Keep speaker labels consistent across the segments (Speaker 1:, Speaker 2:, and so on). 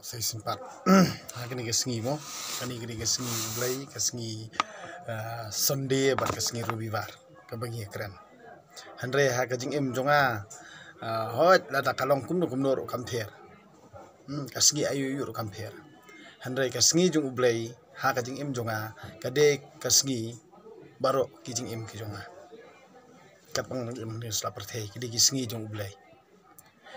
Speaker 1: Saya sempat kini kesengi mo, kini kesengi mulai kesengi Sunday bat kesengi Rবিবার kebagi keren. Handre ha kajing jonga hot lada kalong kumno kamper. Kesengi ayu kamper. Handre kesengi jung ublai ha kajing jonga kade kesengi baro kijing jonga. Kapang ni slaperthei kidi kesengi jung ublai.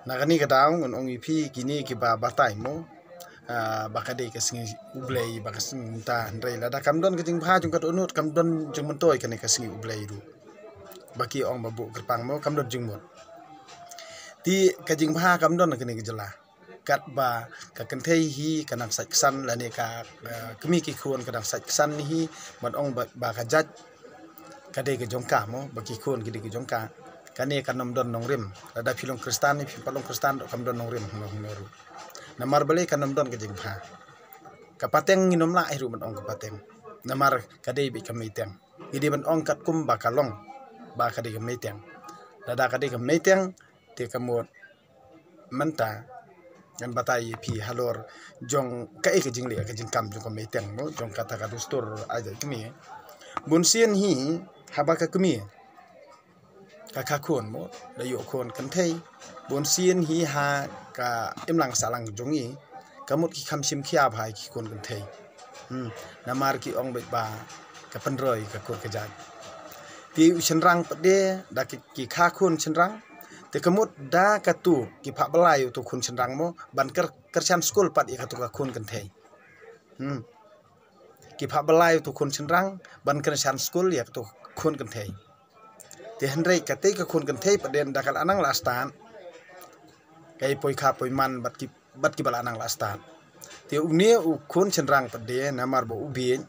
Speaker 1: Nagani kadang on ipi kini kiba batai mo bakade kesengi ublai bakasengi ta ndrei lada kamdon kejing bha jung kat unut kamdon jung mentoi kane kesengi ublai ru baki ong babu kerpang mo kamdon jung mot ti kejing bha kamdon kane gejela kat ba ka kenthei hi kanang saksan lane ka kemi ki khon kadang saksan hi mat ong ba ka jat kade ke jongka mo baki khon kidi ke jongka kane kanam don nongrim ada filong kristan ni palong kristan kam don nongrim noru namar bale kanam don kejing bha kapateng nginom la iru man ong kapateng namar kade bi kamiteng idi man ong kat kum bakalong ba kade kamiteng dada kade kamiteng te kamot menta ngan batai pi halor jong kai kejing le kejing kam jong kamiteng mo jong kata ka dustur aja kemi bunsien hi habaka kemi kakakun mo dayo kon kanthei bon sien hi ha ka imlang salang jongi kamut ki khamsim khia bhai ki kon kanthei namar ki ong ba ka pandroi ka kur ka jat ti chenrang pade da ki khakun chenrang te kamut da ka tu ki pha balai tu khun chenrang mo ban kerchan school pat ka tu ka khun kanthei ki pha balai tu khun chenrang ban kerchan school ya tu khun kanthei te handrei kate ka khun kan thei paden dakal anang lastan kai poi kha poi man bat ki bal anang lastan te unie u khun chenrang pade namar bo ubien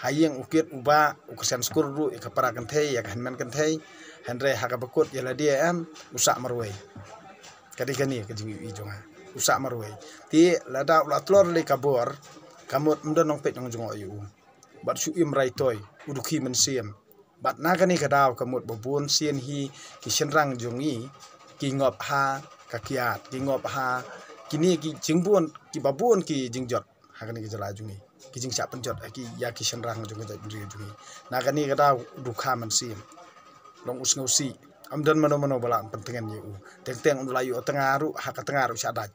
Speaker 1: hayeng ukit uba ukusan skur ru ka para kan thei ya hanman kan thei handrei ha ka bakut yala dia am usak marwei kadi kani ka jingi i jonga usak marwei ti lada ulatlor le kabor kamut mdon nong pet nong jongo yu bat su im rai toy uduki men siam bat nagani kadaw kamut babun sien hi ki senrang jongi ki ngop ha kakiat ki ngop ha kini ki jingbun ki babun ki jingjot hagani ki jala jongi ki jingsa penjot ki ya ki senrang jongi jongi nagani kadaw dukha man siem long usngausi amdan mano bala pentengan yu teng ulayu tengaru ha ka tengaru sadaj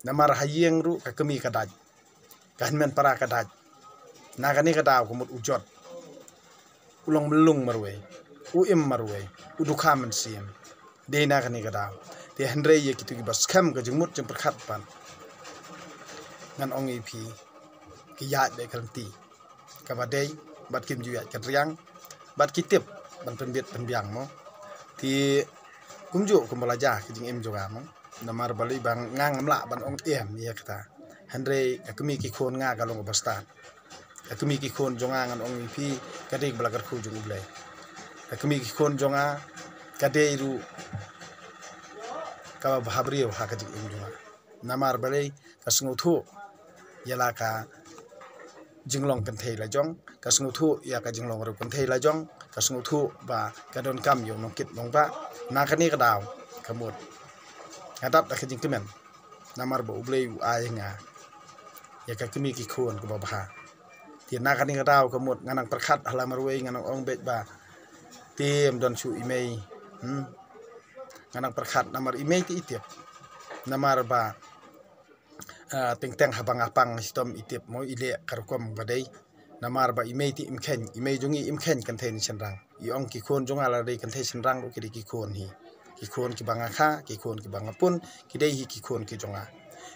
Speaker 1: namar hayeng ru ka kemi kadaj kanmen para kadaj nagani kadaw kamut ujot ulong melung marwe uim marwe udukha man siem dena kani kada te handre ye kitu ki bas kham ka jingmut jing perkhat pan ngan ong ipi ki ya de kanti ka badai bat kim ju ya katriang bat kitip ban penbit penbiang mo ti kumju kumbalaja ki jing em joga mo namar bali bang ngang mla ban ong em ye kata handre akmi ki khon nga galong basta akmi ki khon jonga ngan ong ipi kade belagar khu jung ublai akmi ki khon jonga kade ru ka bhabrio ha ka jing jonga namar balai ka snguthu yala ka jinglong kan thei la jong ka snguthu ya ka jinglong ru kan thei la jong ka snguthu ba ka don kam yo nongkit nongba na kani ka daw kamut adap da ka jing kemen namar ba ublai u ayenga ya ka kmi ki khon ko ba ti nakani kadaw kamut nganang perkhat halamarwei nganang ong bet ba tim don su imei nganang perkhat namar imei ti itip namar ba teng habang sistem itip mo ile karkom badai namar ba imei ti imkhen imei jungi imkhen kan thein senrang i ong ki khon jonga la dei kan thei senrang ro ki khon hi ki khon ki banga kha ki khon ki banga pun ki dei hi ki khon ki jonga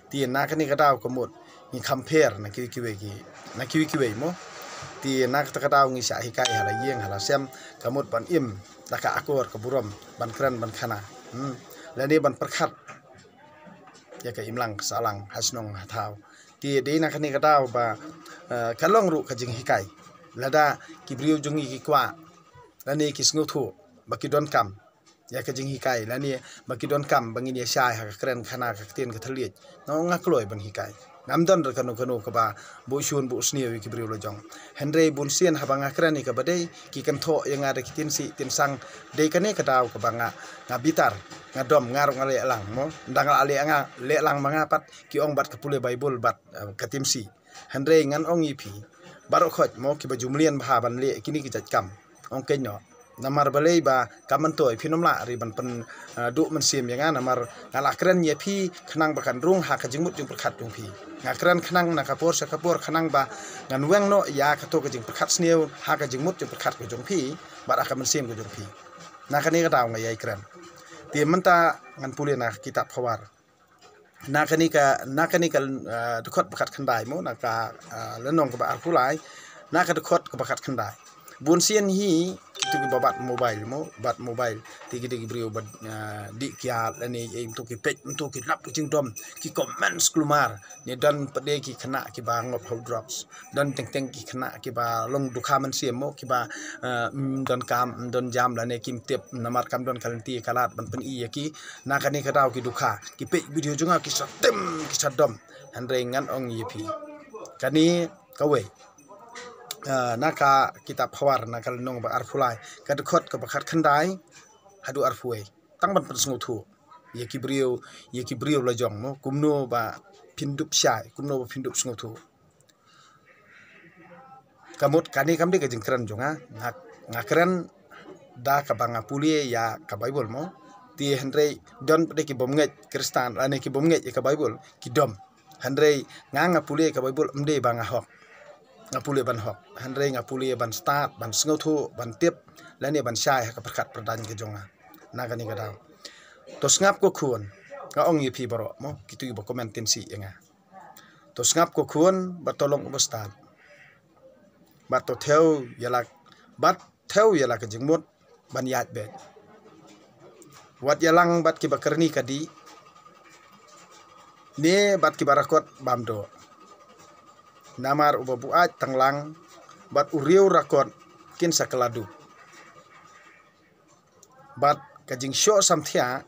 Speaker 1: ti nakani kadaw kamut ni compare na kiwi mo ti nak takadaw ngi sa hikai hala yeng hala sem kamut ban im laka akor kaburam ban kran ban khana lani ban perkhat ya ka imlang salang hasnong hathaw ti de na khani kadaw ba kalong ru kajing hikai lada kibriu jungi ki kwa lani ki snuthu baki don kam ya ke jing hikai la ni baki don kam bangi ni syai ha kren khana ka tin ka thaliet no nga kloi ban hikai ngam don ra kanu ka ba bu shun bu sni wi ki brio lo jong henry bun sien ha banga kren ni ka badai ki kan tho yang ada ki tin si tin sang dei kane ka daw ka banga nga bitar nga dom ngar ngale lang mo ndang ale anga le lang manga pat ki ong bat ka pule bible bat ka tim si henry ngan ong ipi baro khot mo ki ba jumlian bha ban le kini ki jat kam ong kenyo namar balai ba kaman toy phinom la ri ban pen du man sim yang namar ngala kren ye phi khnang ba kan rung ha ka jingmut jing perkhat dung phi ngakran khnang na kapor sa kapor khnang ba ngan weng no ya ka to ka jing perkhat sneu ha ka jingmut jing perkhat ko jung phi ba ka man sim ko jung phi na ka ni ka daw ngai kren ti menta ngan pule na kitab khawar na ka ni ka dukot perkhat khandai mo na ka lenong ka ba arpulai na ka dukot ka perkhat khandai bun sien hi tu babat mobile mo bat mobile tigi brio bat di kya lani untuk ki page untuk ki lap jing dom ki comments klumar ni dan pede ki kena ki ba ngop how drops dan teng ki kena ki ba long dukha man siem mo ki ba don kam don jam lani kim tip namar kam don kalanti kalat ban pen i ki na kani ka daw ki dukha ki page video junga ki satem ki sadom andre ngan ong yipi kani kawe naka kitab khawar naka nong ba arfulai ka dkhot ka bakhat khandai hadu arfuai tang ban persngu thu ye ki brio la jong mo kumno ba pindup syai kumno ba pindup sngu thu kamut kani kamde ka jingkran jonga ngakran da ka banga pulie ya ka bible mo ti henry don pede ki bomnget kristan ane ki bomnget ka bible ki dom henry nganga pulie ka bible mde banga hok ngapule ban hok henry ngapule ban start ban sngotu ban tip lani ban syai ka perkat perdan ke jonga nagani ka daw to ngap ko khun ka ong yipi baro mo kitu ibo komentin si nga to ngap ko khun batolong ubastan bat to theo yala ka jingmut ban yat be wat yalang bat ki bakarni kadi ne bat ki barakot bamdo namar uba buat tanglang bat uriu rakot kin sakeladu bat kajing syo samthia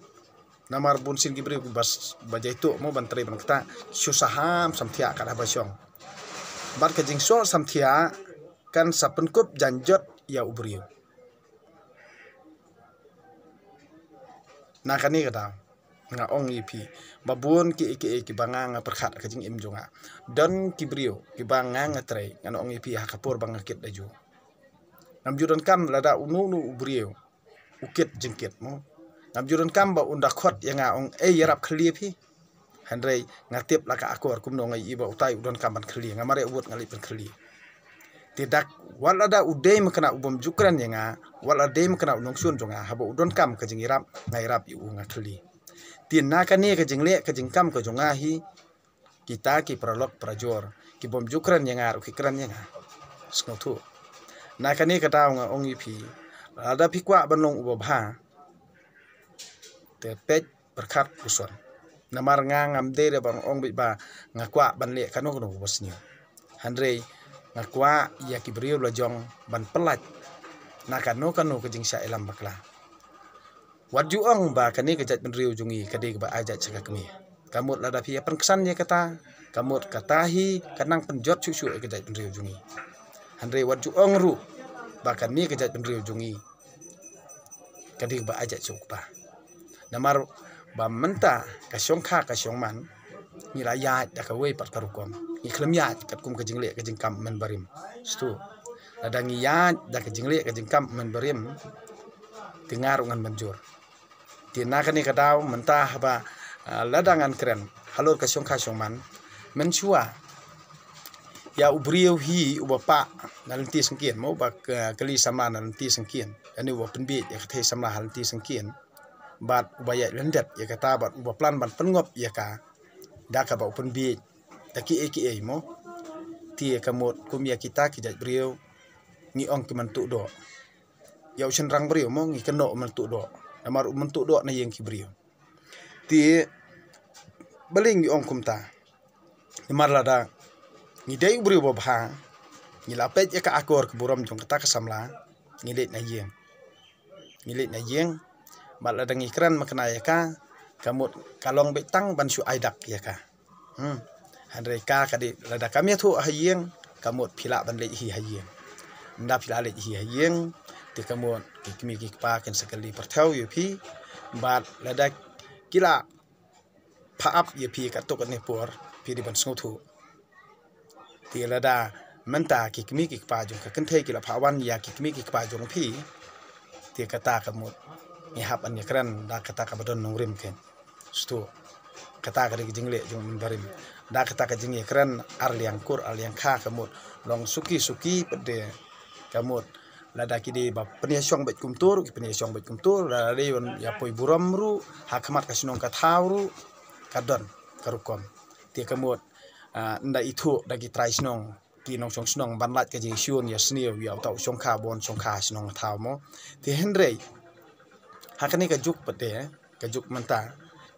Speaker 1: namar bunsin gibri bas bajai tu mo bantri ban kata susaham samthia kada basyong bat kajing syo samthia kan sapenkup janjot ya ubriu nakani kada nga ong ipi babun ki banga nga perkhat ka jing im jonga don ki brio ki banga nga tre nga ong ipi ha kapor banga kit daju nam judan kam lada unu brio ukit jengkit mo nam judan kam ba unda khot yang nga ong yarap khli phi handrei nga tip laka akor kumno ngai iba utai udon kam ban khli nga mare ubut ngali pen khli tidak walada udai makna ubom jukran yang nga walada makna unong sun jonga haba udon kam ka jing irap ngai rap yu nga khli tin na kani ka jingle ka jingkam ka jonga hi kita ki prolog prajor ki bom jukran yang ar ki kran yang sngotu na kani ka taw nga ong ipi ada pikwa banlong ubo bha te pej perkhat kuson namar nga ngamde re bang ong ba ngakwa banle kanu kanu bosni handrei ngakwa ya ki brio lojong ban pelat na kanu ka jing sya elam bakla wat juang ba kani kejat benriu jungi kadi ba ajat caka kami kamut lada pia penkesan ya kata kamut katahi kanang penjot susu kejat benriu jungi andre wat juang ru ba kani kejat benriu jungi kadi ba ajat sukpa namar ba menta kasyongkha kasyongman nilaya da ka we pat karukom ni klemya kat kum ka jingle ka jingkam men barim stu lada ngiya da ka jingle ka jingkam men barim tingarungan menjur tina kani kadaw mentah ba ladangan keren halur ka syong man menchua ya ubriu hi ubapa nalanti sengkien mo ba kali sama nalanti sengkien ani wa penbi ya kate sama nalanti sengkien bat ubaya lendet ya kata bat ubaplan ban pengop ya ka da ka ba penbi taki eki mo ti kamot kumya kita kijat briu ngi ong ki mantu do ya usen rang briu mo ngi keno mantu do namar mentuk do na yang kibrio ti baling ong kumta namar lada ni dai brio babha ni lapet ya ka akor ke buram jong kata kasamla ngilet na yeng bat ladang ikran makna ya ka kamut kalong betang ban syu aidak ya ka handre ka kadi lada kami tu hayeng kamut pila ban le hi hayeng nda pila le hi hayeng ti kamut kimi pa ken sekali perthau yu pi bat lada kila paap yu pi ka to ne por pi di ban sngotu ti lada menta kimi pa jong ka kenthe kila phawan ya kimi pa jong pi ti kata kamut ni hap an yakran da kata ka badon nongrim ken stu kata ka jingle jong barim da kata ka jing yakran arliang kur arliang kha kamut long suki pede kamut lada kidi ba peniasyong bet kumtur peniasyong bet kumtur la leon ya poi buram ru hakmat ka sinong ka thawru kadon karukom ti kamut nda itu dagi trai sinong ki nong song snong banlat ka jing syun ya sniu ya tau song kha bon song kha sinong thaw mo ti henrei hakani ka juk pede ka juk menta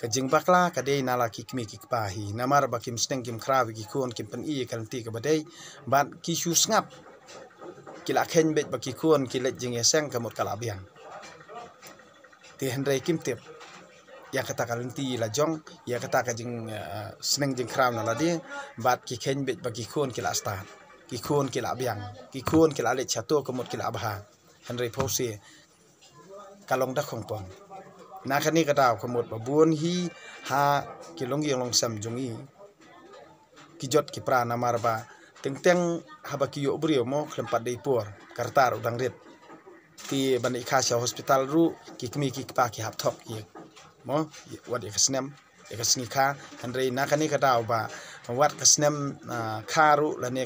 Speaker 1: ka jing bakla ka dei nala ki kimi ki pa hi namar ba kim sneng kim khra ki kon kim pen i kan ti ka badai ban ki shu ngap kila khen bet ba ki kon ki let jing eseng ka mot kala biang ti henrei kim tip ya kata kalanti la jong ya kata ka jing sneng jing khra na la di bat ki khen bet ba ki kon kila sta ki kon kila biang ki kon kila le chato ka mot kila abha henrei phosi kalong da khong pon na khani ka daw kamut babun hi ha kilong yang long sam jungi kijot ki pra na marba teng haba ki yo brio mo klempat dei por kartar udang ret ti ban ikha hospital ru ki kimi ki pa ki hap thok ye mo wat ikasnem ikasni kha handrei na khani ka daw ba wat kasnem kharu lane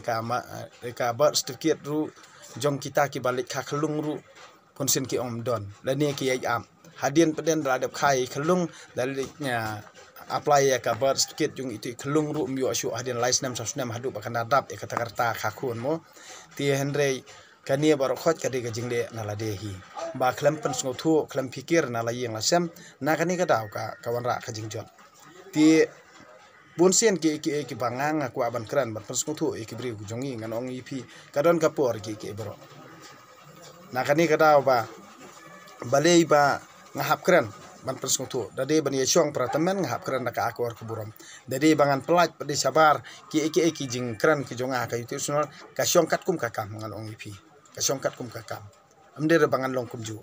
Speaker 1: ka birth certificate ru jong kita ki balik kha khlung ru konsen ki om don lane ki ai am hadian peden radap khai khlung daliknya apply ya ka birth certificate jung itu khlung ru myo syu hadian license nam hadu bakan dadap e kata karta khakun mo ti henrei kania bar khot kadi ka jingle na la dehi ba khlam pen sngo thu khlam fikir na la yeng la sem na kani ka daw ka kawan ra ka jingjot ti bunsen ki bangang aku aban kran ban sngo thu e ki bri ku jongi ngan ong ipi kadon ka por ki bro na kani ka daw ba balei ba ngahap kran ban sngo thu dade ban ye syong pratamen ngahap kran ka akor ku buram dade bangan pelaj pedi sabar ki jing kran ki jonga ka itu sunor ka syong kat kum ka kam ngan ong ipi ka syong kat kum ka kam amde bangan long kum ju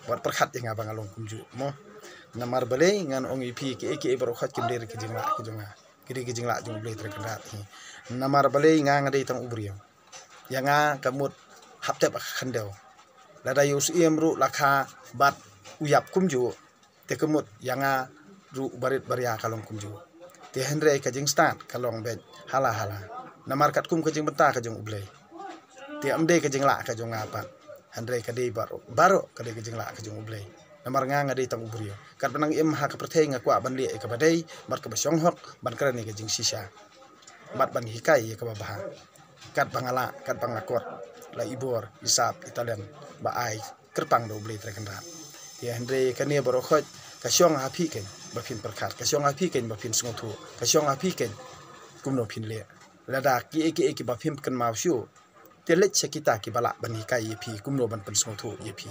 Speaker 1: wat perkhat yang bangan long kum ju mo namar balei ngan ong ipi ki baro khat kim der ki jingla ki jonga ki jingla jung blei terkendat namar balei nga ngade tang ubrio yanga kamut hapte ba khandeu lada yus ru lakha bat uyap kumju te kamut yanga ru barit barya kalong kumju te henre ka jing start kalong bet hala namar kat kum ka jing benta ka jung ublei te amde ka jing la ka jung apa henre ka de baro ka de ka jing la ka jung ublei namar nga de tang ubrio kat benang im ha ka perthei nga kwa ban le ka badai mat ka basyong hok ban kra ni ka jing sisa mat ban hikai ka babaha kat bangala kat bangakot la ibor isap italian ba ai kerpang do ublei terkendat ya henre kania baro khot ka syong api ken ba phin perkhat ka syong api ken ba phin sngo thu ka syong api ken kumno phin le lada ki ba phin kan mau syu telet sekita ki bala ban hikai pi kumno ban pen sngo thu ye pi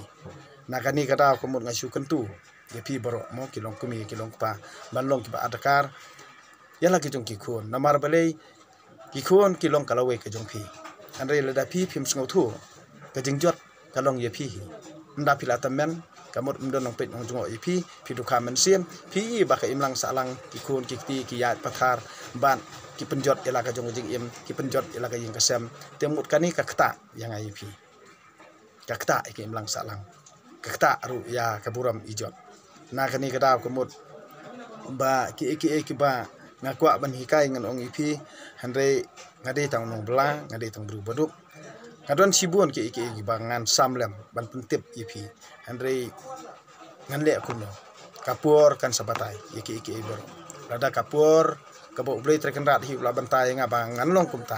Speaker 1: na kani ka daw kumut nga syu kan tu ye pi baro mo kilong kumi kilong pa ban long ki ba adakar yala ki jong ki khon namar balei ki khon kilong kalawe ka jong pi andre lada pi phim sngo thu ka jingjot kalong ye pi nda pila tamen kamut mdon nong pet nong jongo ipi pidu kamen siem pi ba ka imlang salang ki khon ki ti ki yat pathar ban ki penjot ela ka jong jing im ki penjot ela ka ying kasem temut kani ka kta yang ai pi ka kta ki imlang salang ka kta ru ya ka buram ijot na kani ka daw kamut ba ki ba ngakwa ban hikai ngan ong ipi handre ngade tang nong bla ngade tang bru baduk kadon sibun ki bangan samlem ban pentip ipi andre ngan le kuno kapur kan sabatai ki bro lada kapur kabo blei terkendat hi la bantai nga bangan long kumta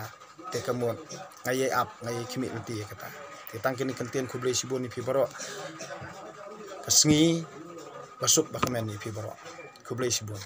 Speaker 1: te kamon ngaye ap ngaye kimi nanti kata te tangkini kentien ku blei sibun ipi bro kasngi basuk bakamen ipi bro ku blei sibun